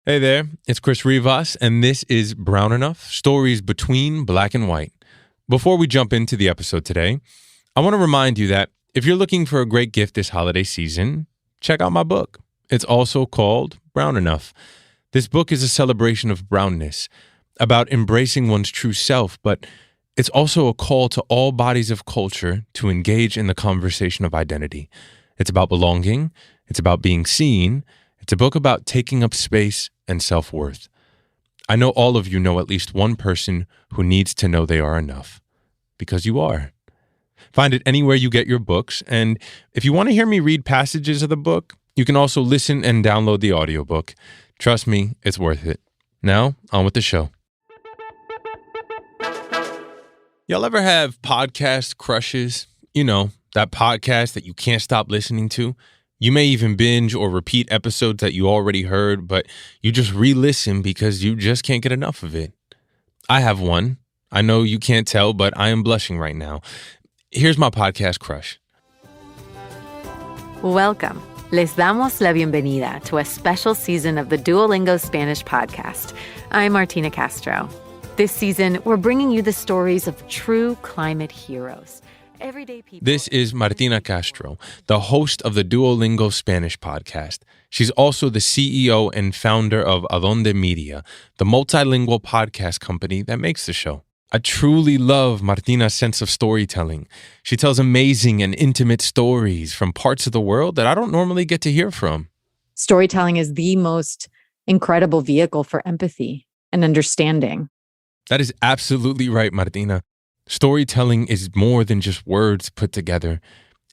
Hey there, it's Chris Rivas, and this is Brown Enough, Stories Between Black and White. Before we jump into the episode today, I want to remind you that if you're looking for a great gift this holiday season, check out my book. It's also called Brown Enough. This book is a celebration of brownness, about embracing one's true self, but it's also a call to all bodies of culture to engage in the conversation of identity. It's about belonging, it's about being seen, it's a book about taking up space and self-worth. I know all of you know at least one person who needs to know they are enough, because you are. Find it anywhere you get your books, and if you want to hear me read passages of the book, you can also listen and download the audiobook. Trust me, it's worth it. Now, on with the show. Y'all ever have podcast crushes? You know, that podcast that you can't stop listening to? You may even binge or repeat episodes that you already heard, but you just re-listen because you just can't get enough of it. I have one. I know you can't tell, but I am blushing right now. Here's my podcast crush. Welcome. Les damos la bienvenida to a special season of the Duolingo Spanish Podcast. I'm Martina Castro. This season, we're bringing you the stories of true climate heroes. Everyday people. This is Martina Castro, the host of the Duolingo Spanish Podcast. She's also the CEO and founder of Adonde Media, the multilingual podcast company that makes the show. I truly love Martina's sense of storytelling. She tells amazing and intimate stories from parts of the world that I don't normally get to hear from. Storytelling is the most incredible vehicle for empathy and understanding. That is absolutely right, Martina. Storytelling is more than just words put together.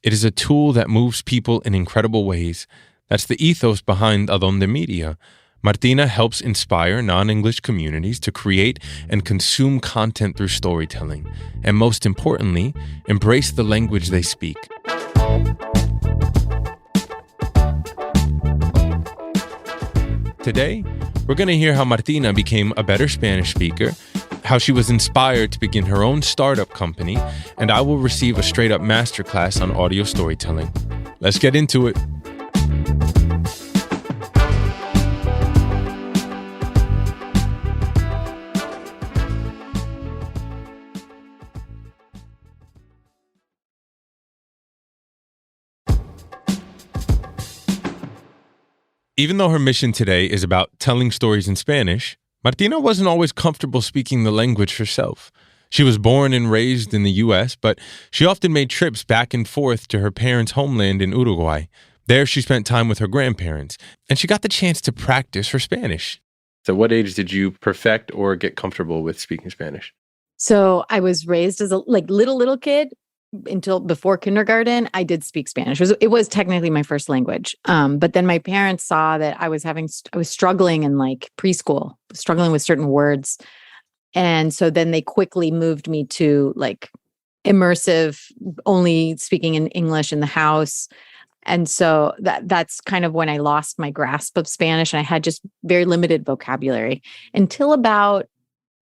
It is a tool that moves people in incredible ways. That's the ethos behind Adonde Media. Martina helps inspire non-English communities to create and consume content through storytelling, and most importantly, embrace the language they speak. Today, we're going to hear how Martina became a better Spanish speaker, how she was inspired to begin her own startup company, and I will receive a straight-up masterclass on audio storytelling. Let's get into it. Even though her mission today is about telling stories in Spanish, Martina wasn't always comfortable speaking the language herself. She was born and raised in the U.S., but she often made trips back and forth to her parents' homeland in Uruguay. There, she spent time with her grandparents, and she got the chance to practice her Spanish. So what age did you perfect or get comfortable with speaking Spanish? So I was raised as a little kid. Until before kindergarten, I did speak Spanish. It was technically my first language. But then my parents saw that I was struggling in like preschool, struggling with certain words. And so then they quickly moved me to like immersive, only speaking in English in the house. And so that's kind of when I lost my grasp of Spanish, and I had just very limited vocabulary until about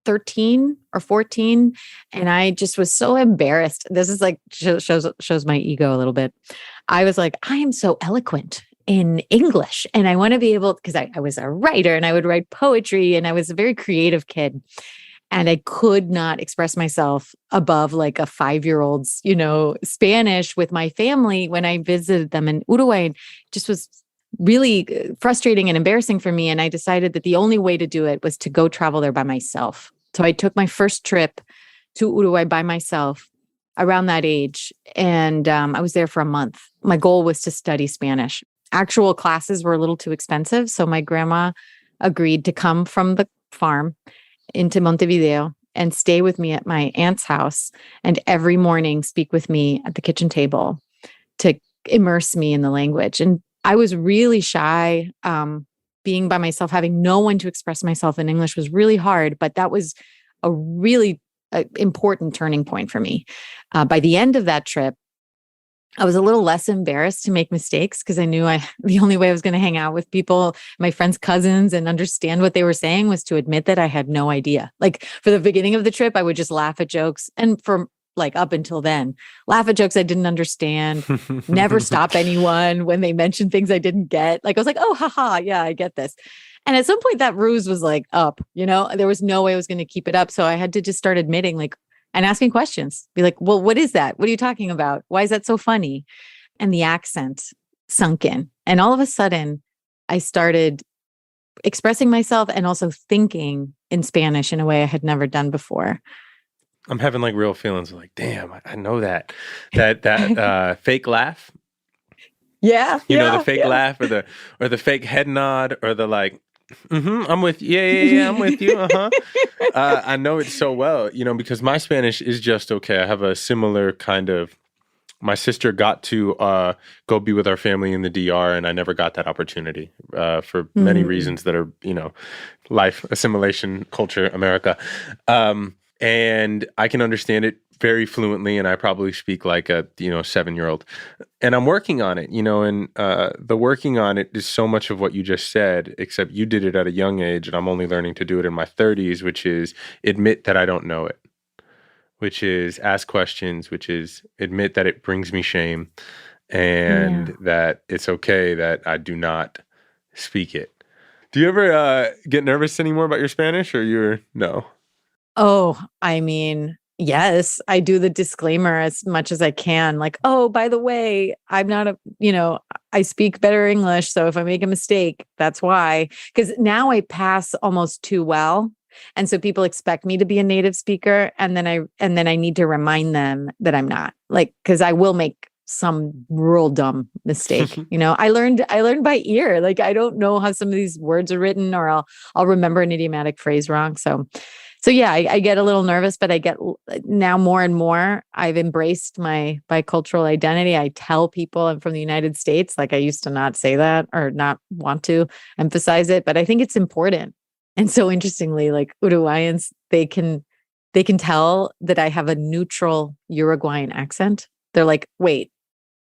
13 or 14. And I just was so embarrassed. This is like shows my ego a little bit. I was like, I am so eloquent in English, and I want to be able, because I was a writer and I would write poetry, and I was a very creative kid. And I could not express myself above like a 5-year-old's, Spanish with my family when I visited them in Uruguay. It just was really frustrating and embarrassing for me. And I decided that the only way to do it was to go travel there by myself. So I took my first trip to Uruguay by myself around that age. And I was there for a month. My goal was to study Spanish. Actual classes were a little too expensive. So my grandma agreed to come from the farm into Montevideo and stay with me at my aunt's house, and every morning speak with me at the kitchen table to immerse me in the language. And I was really shy. Being by myself, having no one to express myself in English was really hard, but that was a really important turning point for me. By the end of that trip, I was a little less embarrassed to make mistakes because I knew the only way I was going to hang out with people, my friends' cousins, and understand what they were saying was to admit that I had no idea. Like for the beginning of the trip, I would just laugh at jokes. And for like up until then, laugh at jokes I didn't understand, never stop anyone when they mentioned things I didn't get. Like I was like, oh, haha, yeah, I get this. And at some point that ruse was like up, there was no way I was going to keep it up. So I had to just start admitting and asking questions, be like, well, what is that? What are you talking about? Why is that so funny? And the accent sunk in. And all of a sudden I started expressing myself and also thinking in Spanish in a way I had never done before. I'm having like real feelings like, damn, I know that fake laugh. Yeah. The fake laugh or the fake head nod or the like, I'm with you. Yeah, I'm with you. I know it so well, because my Spanish is just okay. I have a similar kind of, my sister got to go be with our family in the DR, and I never got that opportunity for many reasons that are, life, assimilation, culture, America. And I can understand it very fluently, and I probably speak like a 7-year-old. And I'm working on it, and the working on it is so much of what you just said, except you did it at a young age, and I'm only learning to do it in my 30s, which is admit that I don't know it, which is ask questions, which is admit that it brings me shame, and that it's okay that I do not speak it. Do you ever get nervous anymore about your Spanish, or no? Oh, I mean, yes, I do the disclaimer as much as I can. Like, oh, by the way, I'm not I speak better English. So if I make a mistake, that's why. Because now I pass almost too well. And so people expect me to be a native speaker. And then I need to remind them that I'm not, like, because I will make some real dumb mistake. I learned by ear. Like, I don't know how some of these words are written, or I'll remember an idiomatic phrase wrong. So yeah, I get a little nervous, but I get now more and more. I've embraced my bicultural identity. I tell people I'm from the United States. Like, I used to not say that or not want to emphasize it, but I think it's important. And so interestingly, like Uruguayans, they can tell that I have a neutral Uruguayan accent. They're like, wait,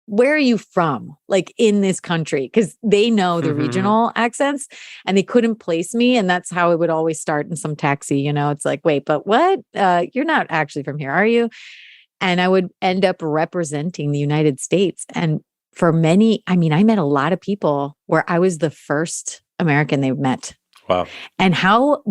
where are you from? Like, in this country? Because they know the regional accents and they couldn't place me. And that's how it would always start in some taxi. It's like, wait, but what? You're not actually from here, are you? And I would end up representing the United States. And for many, I met a lot of people where I was the first American they met. Wow. And how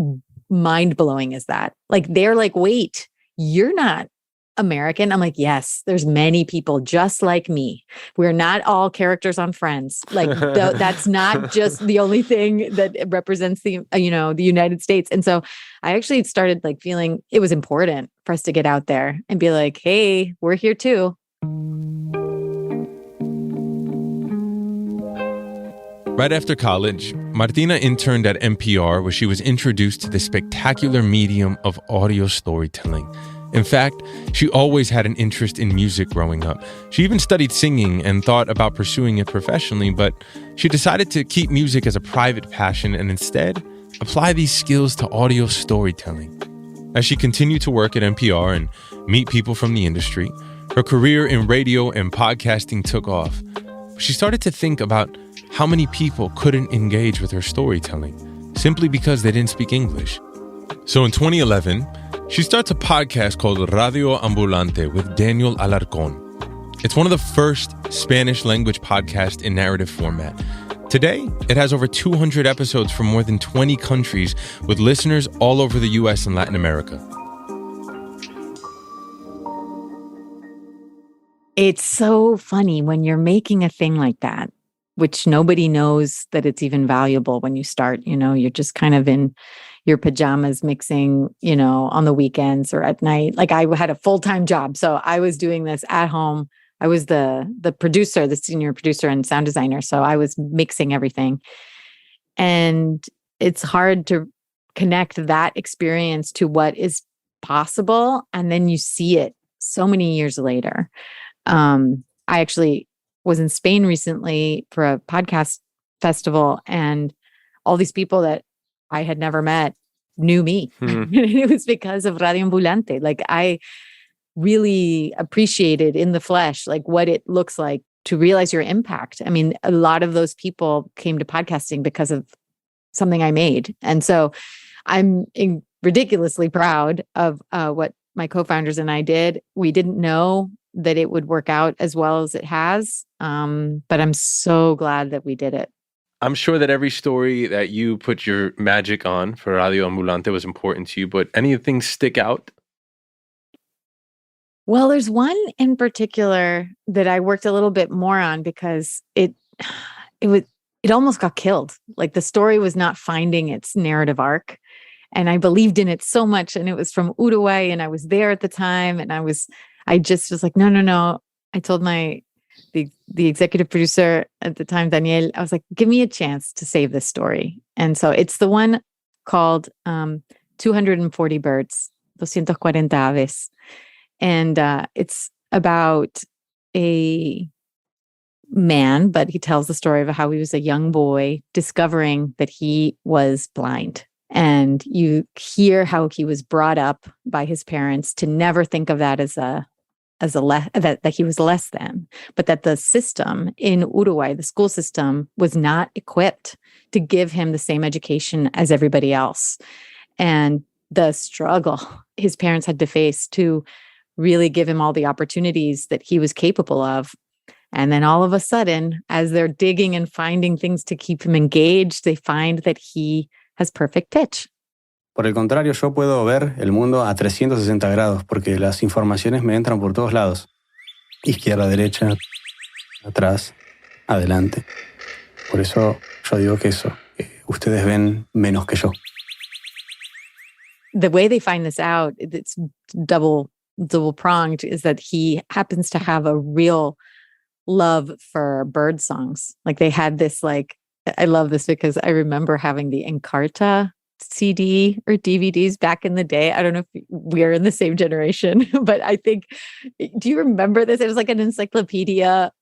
mind-blowing is that? Like, they're like, wait, you're not American? I'm like, yes, there's many people just like me. We're not all characters on Friends. Like, that's not just the only thing that represents the United States. And so I actually started like feeling it was important for us to get out there and be like, hey, we're here too. Right after college, Martina interned at NPR, where she was introduced to the spectacular medium of audio storytelling. In fact, she always had an interest in music growing up. She even studied singing and thought about pursuing it professionally, but she decided to keep music as a private passion and instead apply these skills to audio storytelling. As she continued to work at NPR and meet people from the industry, her career in radio and podcasting took off. She started to think about how many people couldn't engage with her storytelling simply because they didn't speak English. So in 2011, she starts a podcast called Radio Ambulante with Daniel Alarcón. It's one of the first Spanish language podcasts in narrative format. Today, it has over 200 episodes from more than 20 countries with listeners all over the US and Latin America. It's so funny when you're making a thing like that, which nobody knows that it's even valuable when you start. You're just kind of in your pajamas mixing, on the weekends or at night. Like, I had a full-time job, so I was doing this at home. I was the producer, the senior producer and sound designer. So I was mixing everything. And it's hard to connect that experience to what is possible. And then you see it so many years later. I actually was in Spain recently for a podcast festival, and all these people that I had never met knew me. It was because of Radio Ambulante. Like, I really appreciated in the flesh, like, what it looks like to realize your impact. I mean, a lot of those people came to podcasting because of something I made. And so I'm ridiculously proud of what my co-founders and I did. We didn't know that it would work out as well as it has. But I'm so glad that we did it. I'm sure that every story that you put your magic on for Radio Ambulante was important to you, but anything stick out? Well, there's one in particular that I worked a little bit more on because it almost got killed. Like the story was not finding its narrative arc. And I believed in it so much. And it was from Uruguay and I was there at the time. And I just was like, no. I told the executive producer at the time, Daniel, I was like, give me a chance to save this story. And so it's the one called 240 Birds, 240 Aves. And it's about a man, but he tells the story of how he was a young boy discovering that he was blind. And you hear how he was brought up by his parents to never think of that that he was less than, but that the system in Uruguay, the school system, was not equipped to give him the same education as everybody else. And the struggle his parents had to face to really give him all the opportunities that he was capable of. And then all of a sudden, as they're digging and finding things to keep him engaged, they find that he has perfect pitch. Por el contrario, yo puedo ver el mundo a 360 grados porque las informaciones me entran por todos lados. Izquierda, derecha, atrás, adelante. Por eso yo digo que ustedes ven menos que yo. The way they find this out, it's double-pronged, is that he happens to have a real love for bird songs. Like they had this, I love this because I remember having the Encarta CD or DVDs back in the day. I don't know if we're in the same generation, but I think, do you remember this? It was like an encyclopedia,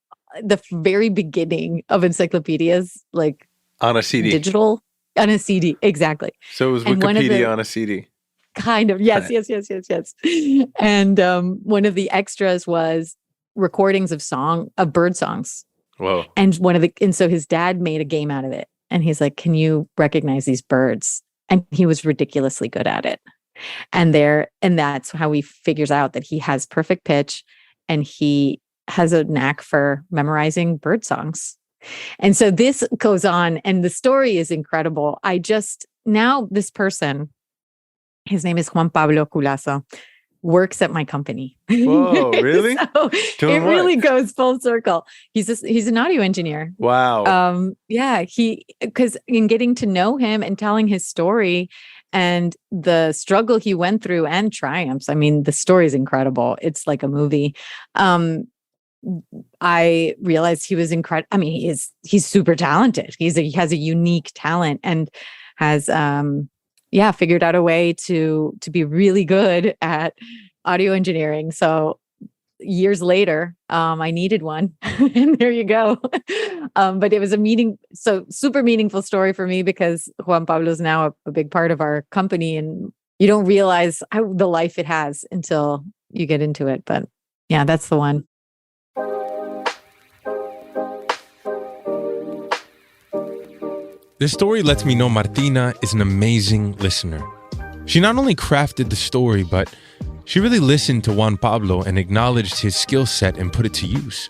the very beginning of encyclopedias, like on a CD, digital, on a CD. Exactly. So it was Wikipedia on a CD. Kind of. Yes. And one of the extras was recordings of bird songs. Whoa. And so his dad made a game out of it. And he's like, can you recognize these birds? And he was ridiculously good at it. And that's how he figures out that he has perfect pitch and he has a knack for memorizing bird songs. And so this goes on and the story is incredible. Now this person, his name is Juan Pablo Culazo, works at my company. Whoa, really? So it really goes full circle. He's an audio engineer. Wow. Yeah, because in getting to know him and telling his story and the struggle he went through and triumphs, I mean, the story is incredible. It's like a movie. I realized he was incredible. I mean, he's super talented. He has a unique talent and has figured out a way to be really good at audio engineering. So years later, I needed one and there you go. But it was super meaningful story for me because Juan Pablo is now a big part of our company and you don't realize the life it has until you get into it. But yeah, that's the one. This story lets me know Martina is an amazing listener. She not only crafted the story, but she really listened to Juan Pablo and acknowledged his skill set and put it to use.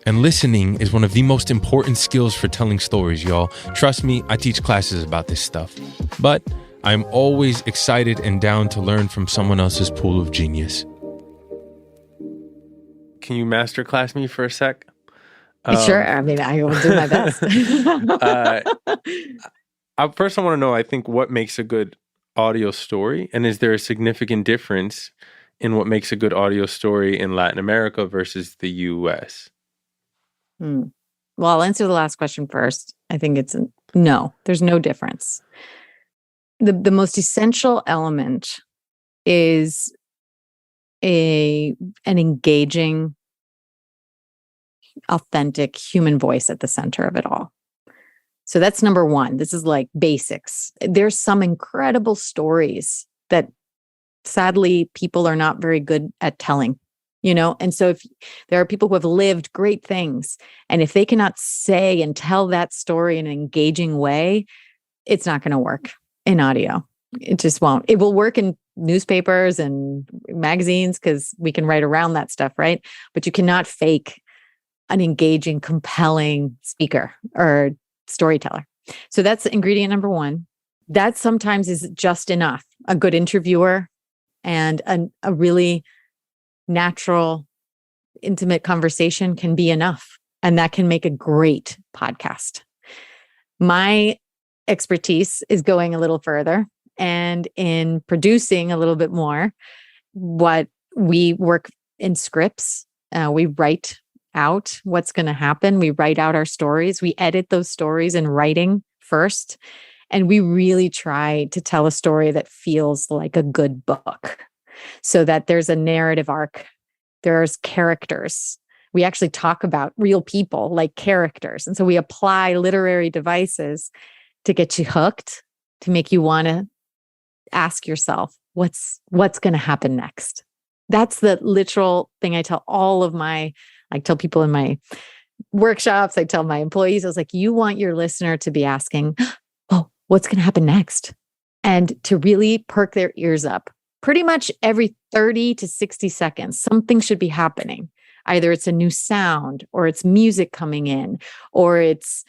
And listening is one of the most important skills for telling stories, y'all. Trust me, I teach classes about this stuff. But I'm always excited and down to learn from someone else's pool of genius. Can you masterclass me for a sec? Sure. I mean, I will do my best. First, I want to know, I think, what makes a good audio story? And is there a significant difference in what makes a good audio story in Latin America versus the U.S.? Well, I'll answer the last question first. I think it's no, there's no difference. The most essential element is an engaging, authentic human voice at the center of it all. So that's number one. This is like basics. There's some incredible stories that sadly people are not very good at telling, and so if there are people who have lived great things, and if they cannot say and tell that story in an engaging way, it's not going to work in audio. It just won't. It will work in newspapers and magazines because we can write around that stuff, right? But you cannot fake an engaging, compelling speaker or storyteller. So that's ingredient number one. That sometimes is just enough. A good interviewer and a really natural, intimate conversation can be enough. And that can make a great podcast. My expertise is going a little further and in producing a little bit more. What we work in scripts, we write out what's going to happen. We write out our stories. We edit those stories in writing first. And we really try to tell a story that feels like a good book so that there's a narrative arc. There's characters. We actually talk about real people like characters. And so we apply literary devices to get you hooked, to make you want to ask yourself, what's going to happen next? That's the literal thing I tell I tell people in my workshops, I tell my employees, I was like, you want your listener to be asking, oh, what's going to happen next? And to really perk their ears up. Pretty much every 30 to 60 seconds, something should be happening. Either it's a new sound, or it's music coming in, or it's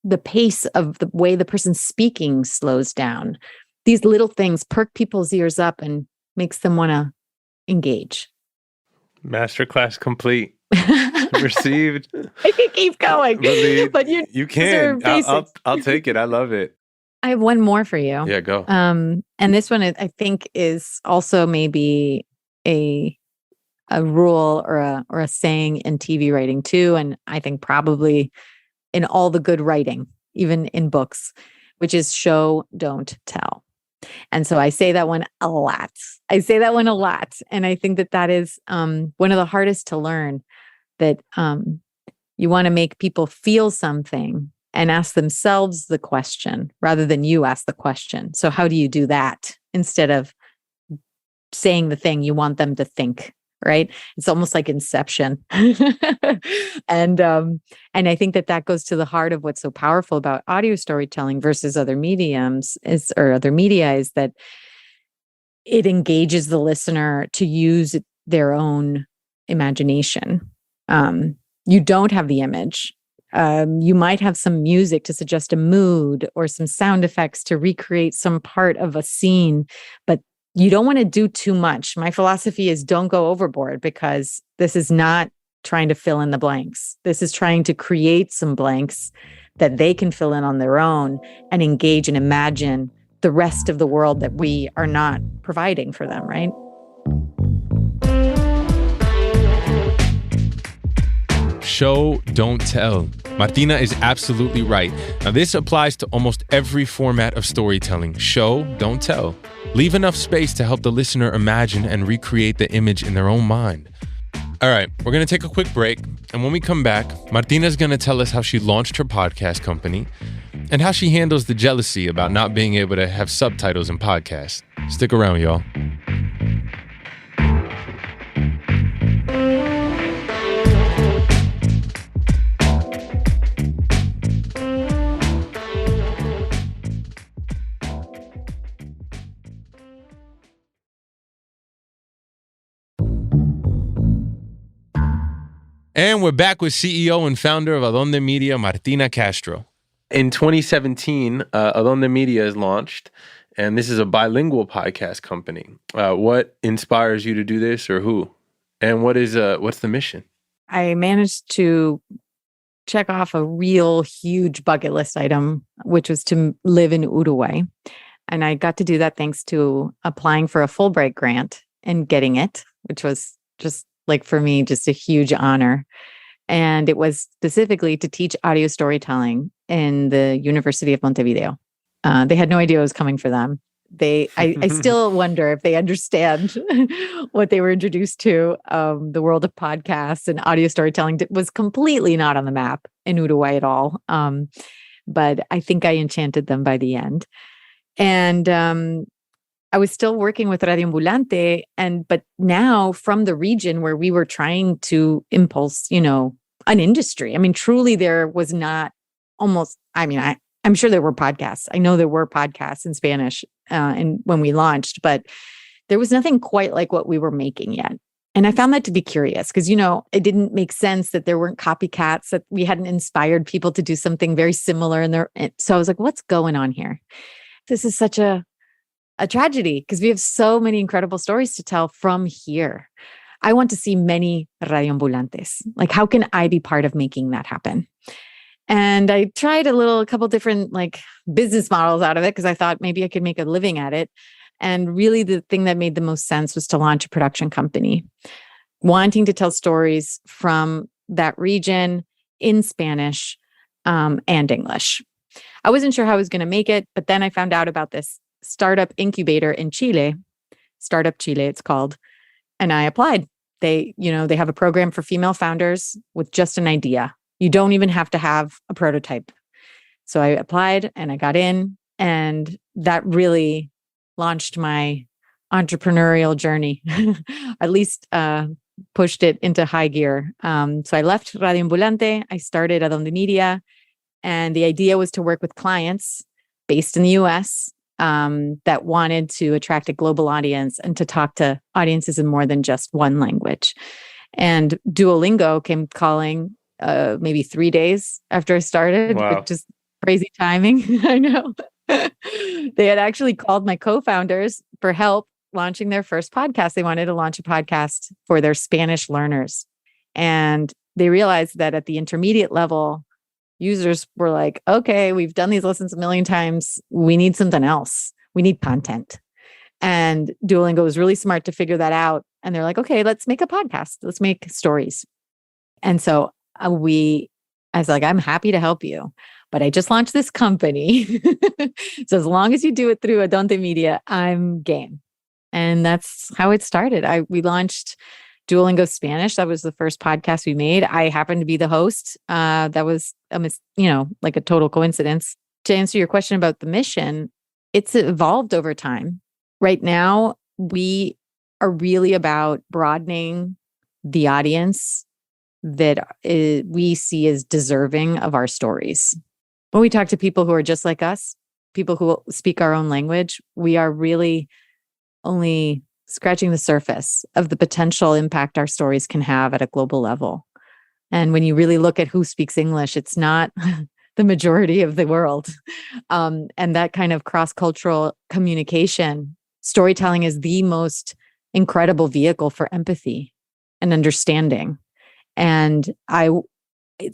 the pace of the way the person's speaking slows down. These little things perk people's ears up and makes them want to engage. Masterclass complete. Received. I can keep going, but you can. I'll take it. I love it. I have one more for you. Yeah, go. And this one I think is also maybe a rule or a saying in TV writing too, and I think probably in all the good writing, even in books, which is show, don't tell. And so I say that one a lot. And I think that is one of the hardest to learn, that you want to make people feel something and ask themselves the question rather than you ask the question. So how do you do that instead of saying the thing you want them to think? Right? It's almost like Inception. And I think that goes to the heart of what's so powerful about audio storytelling versus other mediums or other media is that it engages the listener to use their own imagination. You don't have the image. You might have some music to suggest a mood or some sound effects to recreate some part of a scene, but you don't want to do too much. My philosophy is don't go overboard, because this is not trying to fill in the blanks. This is trying to create some blanks that they can fill in on their own and engage and imagine the rest of the world that we are not providing for them, right? Show, don't tell. Martina is absolutely right. Now, this applies to almost every format of storytelling. Show, don't tell. Leave enough space to help the listener imagine and recreate the image in their own mind. All right, we're going to take a quick break. And when we come back, Martina's going to tell us how she launched her podcast company and how she handles the jealousy about not being able to have subtitles in podcasts. Stick around, y'all. And we're back with CEO and founder of Adonde Media, Martina Castro. In 2017, Adonde Media is launched, and this is a bilingual podcast company. What inspires you to do this, or who? And what's the mission? I managed to check off a real huge bucket list item, which was to live in Uruguay. And I got to do that thanks to applying for a Fulbright grant and getting it, which was just like for me, just a huge honor. And it was specifically to teach audio storytelling in the University of Montevideo. They had no idea it was coming for them. I still wonder if they understand what they were introduced to. The world of podcasts and audio storytelling was completely not on the map in Uruguay at all. But I think I enchanted them by the end. And I was still working with Radio Ambulante, but now from the region where we were trying to impulse, an industry. I mean, truly there was not I'm sure there were podcasts. I know there were podcasts in Spanish and when we launched, but there was nothing quite like what we were making yet. And I found that to be curious because, it didn't make sense that there weren't copycats, that we hadn't inspired people to do something very similar. So I was like, what's going on here? This is such a tragedy because we have so many incredible stories to tell from here. I want to see many radioambulantes. Like, how can I be part of making that happen? And I tried a couple different business models out of it because I thought maybe I could make a living at it. And really the thing that made the most sense was to launch a production company, wanting to tell stories from that region in Spanish and English. I wasn't sure how I was going to make it, but then I found out about this startup incubator in Chile, Startup Chile it's called, and I applied. They have a program for female founders with just an idea. You don't even have to have a prototype. So I applied and I got in, and that really launched my entrepreneurial journey, at least pushed it into high gear. So I left Radio Ambulante. I started Adonde Media, and the idea was to work with clients based in the US that wanted to attract a global audience and to talk to audiences in more than just one language. And Duolingo came calling maybe 3 days after I started, Wow. Just crazy timing. I know. They had actually called my co-founders for help launching their first podcast. They wanted to launch a podcast for their Spanish learners. And they realized that at the intermediate level, users were like, okay, we've done these lessons a million times. We need something else. We need content. And Duolingo was really smart to figure that out. And they're like, okay, let's make a podcast. Let's make stories. And so I was like, I'm happy to help you, but I just launched this company. So as long as you do it through Adonde Media, I'm game. And that's how it started. We launched Duolingo Spanish. That was the first podcast we made. I happened to be the host. That was, like a total coincidence. To answer your question about the mission, it's evolved over time. Right now, we are really about broadening the audience that we see as deserving of our stories. When we talk to people who are just like us, people who speak our own language, we are really only scratching the surface of the potential impact our stories can have at a global level. And when you really look at who speaks English, it's not the majority of the world. And that kind of cross-cultural communication, storytelling is the most incredible vehicle for empathy and understanding. And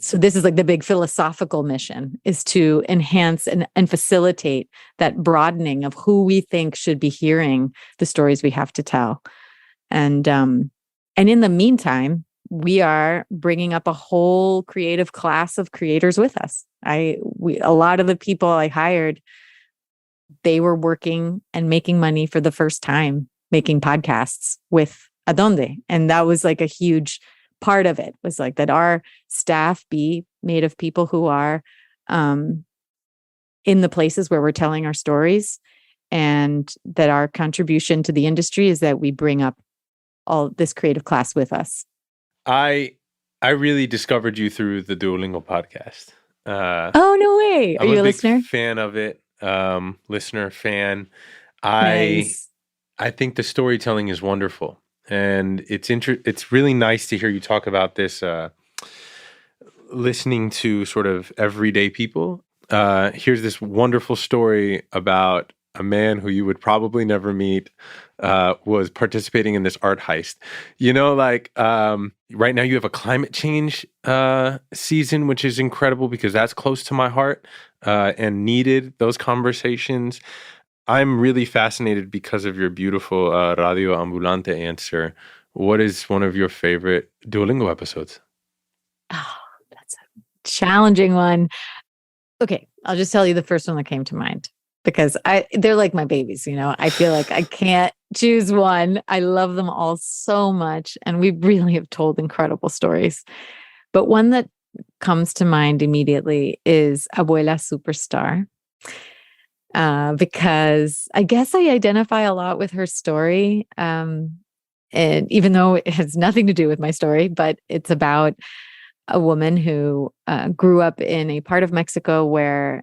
so this is like the big philosophical mission, is to enhance and facilitate that broadening of who we think should be hearing the stories we have to tell. And in the meantime, we are bringing up a whole creative class of creators with us. A lot of the people I hired, they were working and making money for the first time, making podcasts with Adonde. And that was like a huge part of it, was like that our staff be made of people who are in the places where we're telling our stories, and that our contribution to the industry is that we bring up all this creative class with us. I really discovered you through the Duolingo podcast. Oh, no way. Are you a listener? I'm a big fan of it. Listener, fan. Nice. I think the storytelling is wonderful. And it's really nice to hear you talk about this, listening to sort of everyday people. Here's this wonderful story about a man who you would probably never meet, was participating in this art heist. Right now you have a climate change season, which is incredible because that's close to my heart and needed those conversations. I'm really fascinated because of your beautiful Radio Ambulante answer. What is one of your favorite Duolingo episodes? Oh, that's a challenging one. Okay, I'll just tell you the first one that came to mind, because they're like my babies, I feel like I can't choose one. I love them all so much, and we really have told incredible stories. But one that comes to mind immediately is Abuela Superstar. Because I guess I identify a lot with her story. And even though it has nothing to do with my story, but it's about a woman who grew up in a part of Mexico where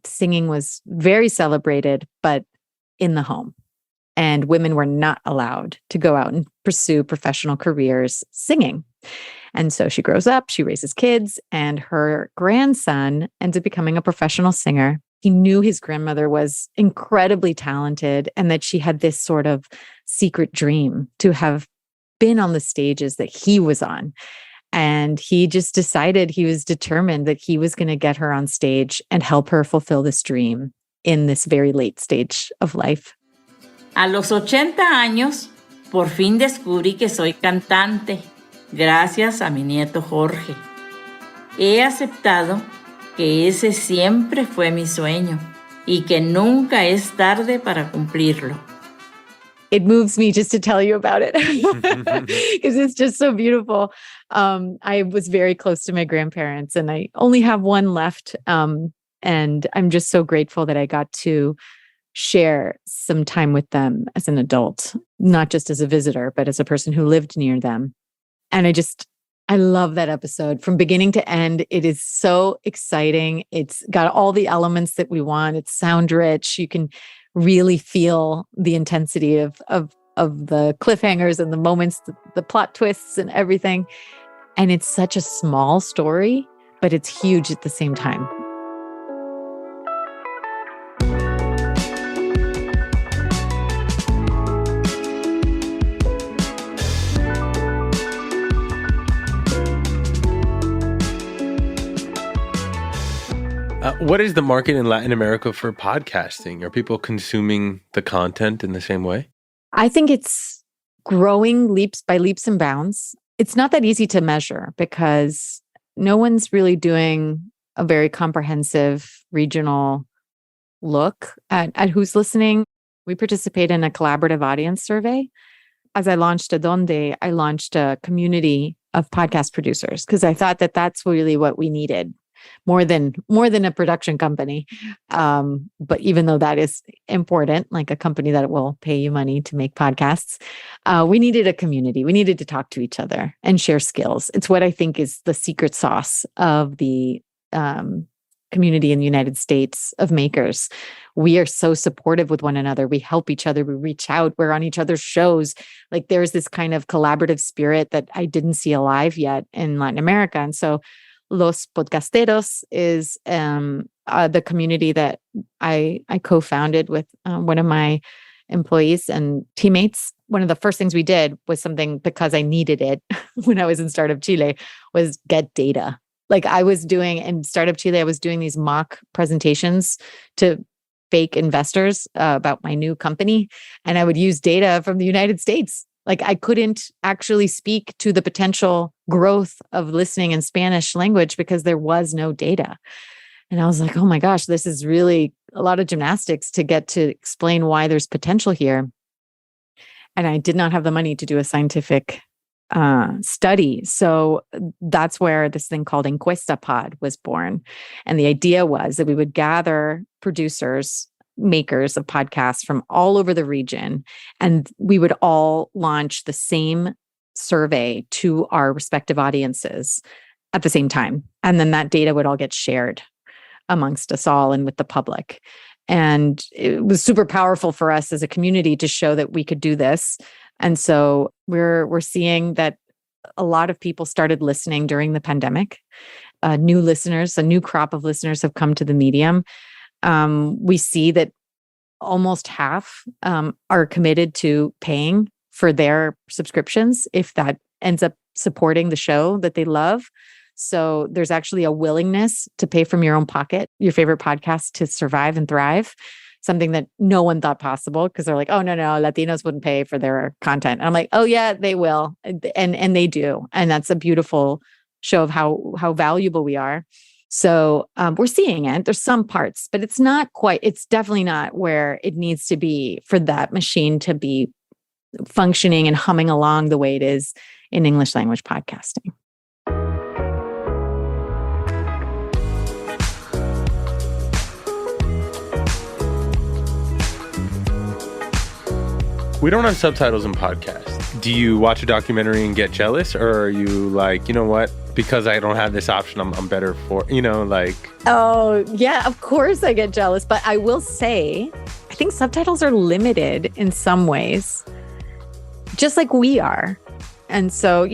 singing was very celebrated, but in the home. and women were not allowed to go out and pursue professional careers singing. And so she grows up, she raises kids, and her grandson ends up becoming a professional singer. He knew his grandmother was incredibly talented and that she had this sort of secret dream to have been on the stages that he was on. And he just decided, he was determined that he was going to get her on stage and help her fulfill this dream in this very late stage of life. A los 80 años, por fin descubrí que soy cantante, gracias a mi nieto Jorge. He aceptado que ese siempre fue mi sueño y que nunca es tarde para cumplirlo. It moves me just to tell you about it because it's just so beautiful. I was very close to my grandparents and I only have one left. And I'm just so grateful that I got to share some time with them as an adult, not just as a visitor, but as a person who lived near them. And I love that episode from beginning to end. It is so exciting. It's got all the elements that we want. It's sound rich. You can really feel the intensity of the cliffhangers and the moments, the plot twists and everything. And it's such a small story, but it's huge at the same time. What is the market in Latin America for podcasting? Are people consuming the content in the same way? I think it's growing by leaps and bounds. It's not that easy to measure because no one's really doing a very comprehensive regional look at who's listening. We participate in a collaborative audience survey. As I launched Adonde, I launched a community of podcast producers because I thought that that's really what we needed. More than a production company. But even though that is important, like a company that will pay you money to make podcasts, we needed a community. We needed to talk to each other and share skills. It's what I think is the secret sauce of the community in the United States of makers. We are so supportive with one another. We help each other. We reach out. We're on each other's shows. Like there's this kind of collaborative spirit that I didn't see alive yet in Latin America. And so Los Podcasteros is the community that I co-founded with one of my employees and teammates. One of the first things we did was something because I needed it when I was in Startup Chile was get data. Like I was doing in Startup Chile, I was doing these mock presentations to fake investors about my new company. And I would use data from the United States. Like I couldn't actually speak to the potential growth of listening in Spanish language because there was no data. And I was like, oh my gosh, this is really a lot of gymnastics to get to explain why there's potential here. And I did not have the money to do a scientific study. So that's where this thing called Encuesta Pod was born. And the idea was that we would gather producers, makers of podcasts from all over the region, and we would all launch the same survey to our respective audiences at the same time. And then that data would all get shared amongst us all and with the public. And it was super powerful for us as a community to show that we could do this. And so we're seeing that a lot of people started listening during the pandemic. New listeners, a new crop of listeners have come to the medium. We see that almost half are committed to paying for their subscriptions if that ends up supporting the show that they love. So there's actually a willingness to pay from your own pocket, your favorite podcast to survive and thrive, something that no one thought possible because they're like, oh, no, Latinos wouldn't pay for their content. And I'm like, oh, yeah, they will. And they do. And that's a beautiful show of how valuable we are. So we're seeing it. There's some parts, but it's definitely not where it needs to be for that machine to be functioning and humming along the way it is in English language podcasting. We don't have subtitles in podcasts. Do you watch a documentary and get jealous? Or are you like, you know what? because I don't have this option, I'm better for, like. Oh, yeah, of course I get jealous. But I will say, I think subtitles are limited in some ways, just like we are. And so,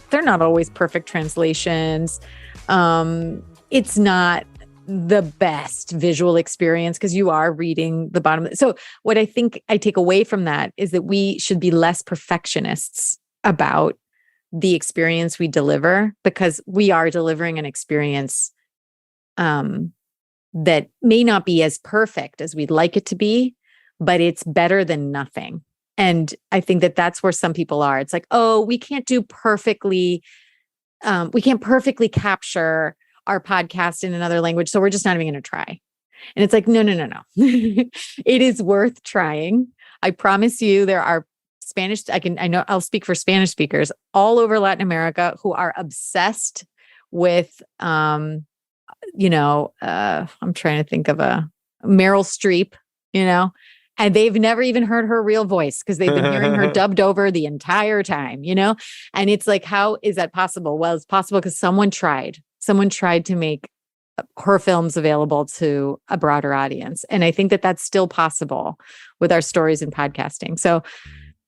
they're not always perfect translations. It's not the best visual experience because you are reading the bottom. So what I think I take away from that is that we should be less perfectionists about the experience we deliver, because we are delivering an experience that may not be as perfect as we'd like it to be, but it's better than nothing. And I think that that's where some people are. It's like, oh, we can't perfectly capture our podcast in another language, so we're just not even going to try. And it's like, no. It is worth trying. I promise you, there are Spanish, I'll speak for Spanish speakers all over Latin America who are obsessed with, I'm trying to think of a Meryl Streep, and they've never even heard her real voice because they've been hearing her dubbed over the entire time, and it's like, how is that possible? Well, it's possible because someone tried to make her films available to a broader audience. And I think that that's still possible with our stories in podcasting. So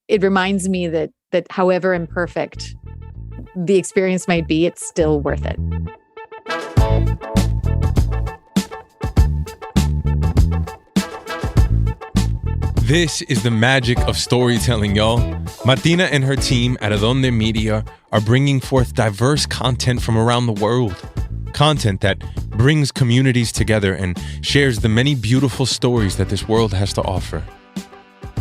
it reminds me that however imperfect the experience might be, it's still worth it. This is the magic of storytelling, y'all. Martina and her team at Adonde Media are bringing forth diverse content from around the world. Content that brings communities together and shares the many beautiful stories that this world has to offer.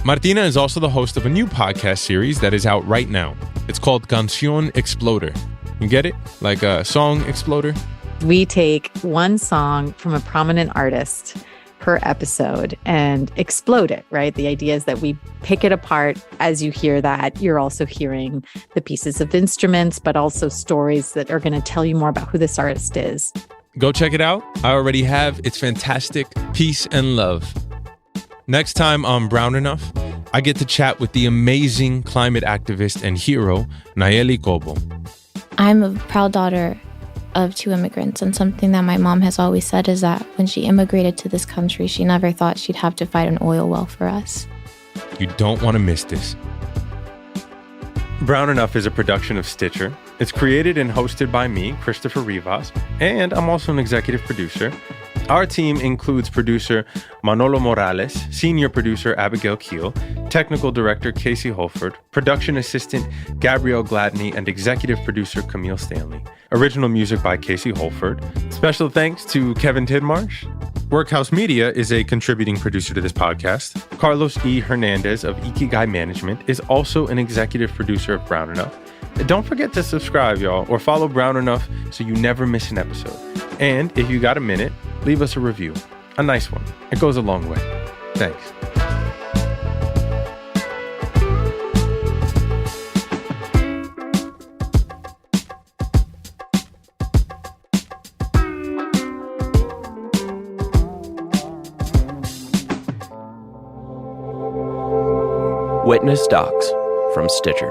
Martina is also the host of a new podcast series that is out right now. It's called Canción Exploder. You get it? Like a song exploder? We take one song from a prominent artist per episode and explode it, right? The idea is that we pick it apart. As you hear that, you're also hearing the pieces of instruments, but also stories that are going to tell you more about who this artist is. Go check it out. I already have. It's fantastic. Peace and love. Next time on Brown Enough, I get to chat with the amazing climate activist and hero, Nayeli Cobo. I'm a proud daughter of 2 immigrants, and something that my mom has always said is that when she immigrated to this country, she never thought she'd have to fight an oil well for us. You don't want to miss this. Brown Enough is a production of Stitcher. It's created and hosted by me, Christopher Rivas, and I'm also an executive producer. Our team includes producer Manolo Morales, senior producer Abigail Keel, technical director Casey Holford, production assistant Gabrielle Gladney, and executive producer Camille Stanley. Original music by Casey Holford. Special thanks to Kevin Tidmarsh. Workhouse Media is a contributing producer to this podcast. Carlos E. Hernandez of Ikigai Management is also an executive producer of Brown Enough. Don't forget to subscribe, y'all, or follow Brown Enough so you never miss an episode. And if you got a minute, leave us a review. A nice one. It goes a long way. Thanks. Witness Docs from Stitcher.